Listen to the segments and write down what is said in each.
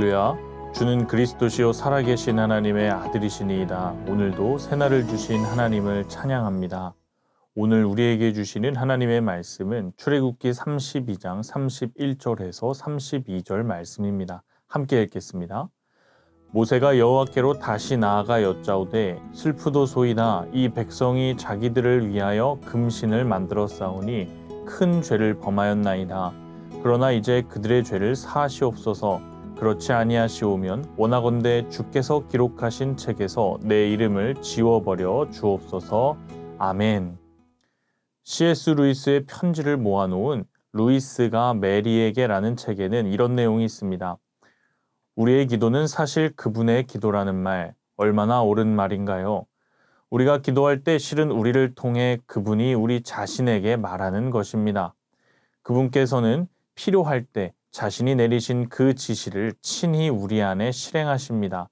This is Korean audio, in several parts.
할렐루야. 주는 그리스도시요 살아계신 하나님의 아들이시니이다. 오늘도 새날을 주신 하나님을 찬양합니다. 오늘 우리에게 주시는 하나님의 말씀은 출애굽기 32장 31절에서 32절 말씀입니다. 함께 읽겠습니다. 모세가 여호와께로 다시 나아가 여짜오되 슬프도소이다. 이 백성이 자기들을 위하여 금신을 만들었사오니 큰 죄를 범하였나이다. 그러나 이제 그들의 죄를 사하시옵소서. 그렇지 아니하시오면 원하건대 주께서 기록하신 책에서 내 이름을 지워버려 주옵소서. 아멘. C.S. 루이스의 편지를 모아놓은 루이스가 메리에게라는 책에는 이런 내용이 있습니다. 우리의 기도는 사실 그분의 기도라는 말, 얼마나 옳은 말인가요? 우리가 기도할 때 실은 우리를 통해 그분이 우리 자신에게 말하는 것입니다. 그분께서는 필요할 때 자신이 내리신 그 지시를 친히 우리 안에 실행하십니다.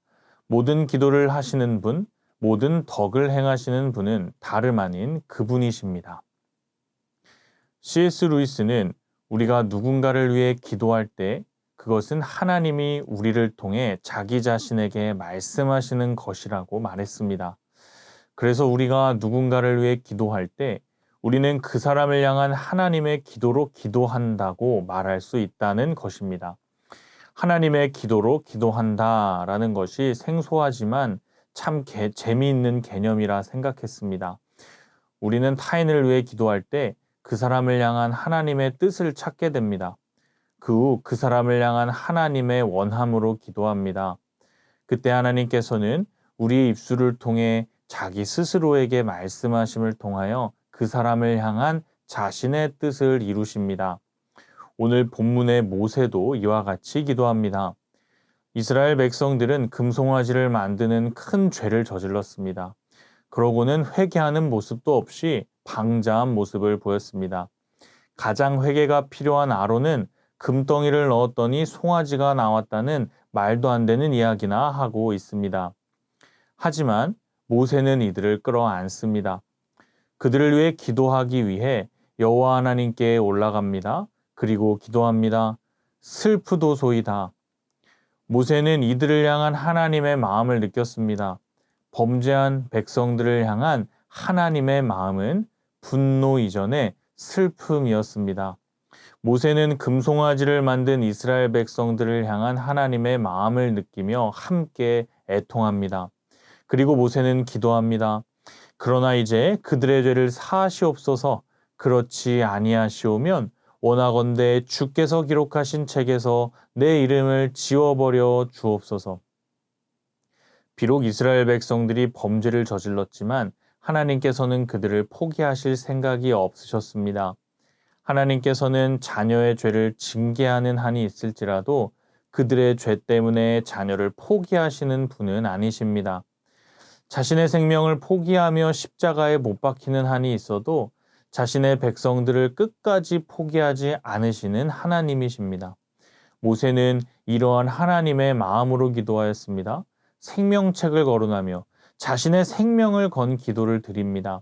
모든 기도를 하시는 분, 모든 덕을 행하시는 분은 다름 아닌 그분이십니다. C.S. 루이스는 우리가 누군가를 위해 기도할 때 그것은 하나님이 우리를 통해 자기 자신에게 말씀하시는 것이라고 말했습니다. 그래서 우리가 누군가를 위해 기도할 때 우리는 그 사람을 향한 하나님의 기도로 기도한다고 말할 수 있다는 것입니다. 하나님의 기도로 기도한다라는 것이 생소하지만 참 재미있는 개념이라 생각했습니다. 우리는 타인을 위해 기도할 때 그 사람을 향한 하나님의 뜻을 찾게 됩니다. 그 후 그 사람을 향한 하나님의 원함으로 기도합니다. 그때 하나님께서는 우리의 입술을 통해 자기 스스로에게 말씀하심을 통하여 그 사람을 향한 자신의 뜻을 이루십니다. 오늘 본문의 모세도 이와 같이 기도합니다. 이스라엘 백성들은 금송아지를 만드는 큰 죄를 저질렀습니다. 그러고는 회개하는 모습도 없이 방자한 모습을 보였습니다. 가장 회개가 필요한 아론은 금덩이를 넣었더니 송아지가 나왔다는 말도 안 되는 이야기나 하고 있습니다. 하지만 모세는 이들을 끌어안습니다. 그들을 위해 기도하기 위해 여호와 하나님께 올라갑니다. 그리고 기도합니다. 슬프도소이다. 모세는 이들을 향한 하나님의 마음을 느꼈습니다. 범죄한 백성들을 향한 하나님의 마음은 분노 이전에 슬픔이었습니다. 모세는 금송아지를 만든 이스라엘 백성들을 향한 하나님의 마음을 느끼며 함께 애통합니다. 그리고 모세는 기도합니다. 그러나 이제 그들의 죄를 사하시옵소서. 그렇지 아니하시오면 원하건대 주께서 기록하신 책에서 내 이름을 지워버려 주옵소서. 비록 이스라엘 백성들이 범죄를 저질렀지만 하나님께서는 그들을 포기하실 생각이 없으셨습니다. 하나님께서는 자녀의 죄를 징계하는 한이 있을지라도 그들의 죄 때문에 자녀를 포기하시는 분은 아니십니다. 자신의 생명을 포기하며 십자가에 못 박히는 한이 있어도 자신의 백성들을 끝까지 포기하지 않으시는 하나님이십니다. 모세는 이러한 하나님의 마음으로 기도하였습니다. 생명책을 거론하며 자신의 생명을 건 기도를 드립니다.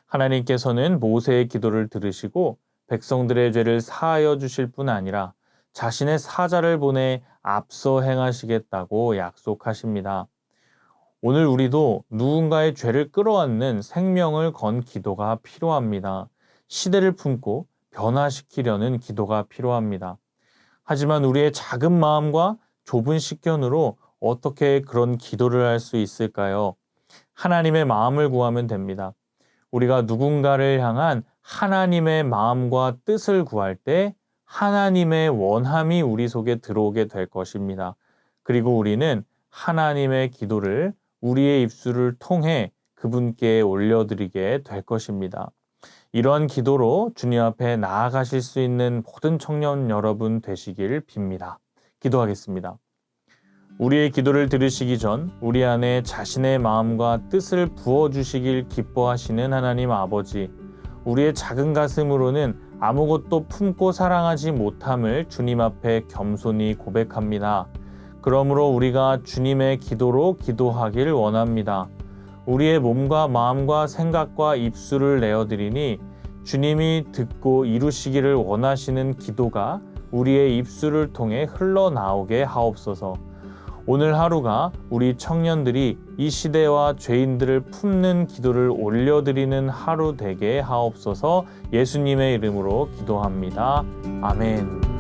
하나님께서는 모세의 기도를 들으시고 백성들의 죄를 사하여 주실 뿐 아니라 자신의 사자를 보내 앞서 행하시겠다고 약속하십니다. 오늘 우리도 누군가의 죄를 끌어안는 생명을 건 기도가 필요합니다. 시대를 품고 변화시키려는 기도가 필요합니다. 하지만 우리의 작은 마음과 좁은 식견으로 어떻게 그런 기도를 할 수 있을까요? 하나님의 마음을 구하면 됩니다. 우리가 누군가를 향한 하나님의 마음과 뜻을 구할 때 하나님의 원함이 우리 속에 들어오게 될 것입니다. 그리고 우리는 하나님의 기도를 우리의 입술을 통해 그분께 올려드리게 될 것입니다. 이러한 기도로 주님 앞에 나아가실 수 있는 모든 청년 여러분 되시길 빕니다. 기도하겠습니다. 우리의 기도를 들으시기 전 우리 안에 자신의 마음과 뜻을 부어주시길 기뻐하시는 하나님 아버지, 우리의 작은 가슴으로는 아무것도 품고 사랑하지 못함을 주님 앞에 겸손히 고백합니다. 그러므로 우리가 주님의 기도로 기도하길 원합니다. 우리의 몸과 마음과 생각과 입술을 내어드리니 주님이 듣고 이루시기를 원하시는 기도가 우리의 입술을 통해 흘러나오게 하옵소서. 오늘 하루가 우리 청년들이 이 시대와 죄인들을 품는 기도를 올려드리는 하루 되게 하옵소서. 예수님의 이름으로 기도합니다. 아멘.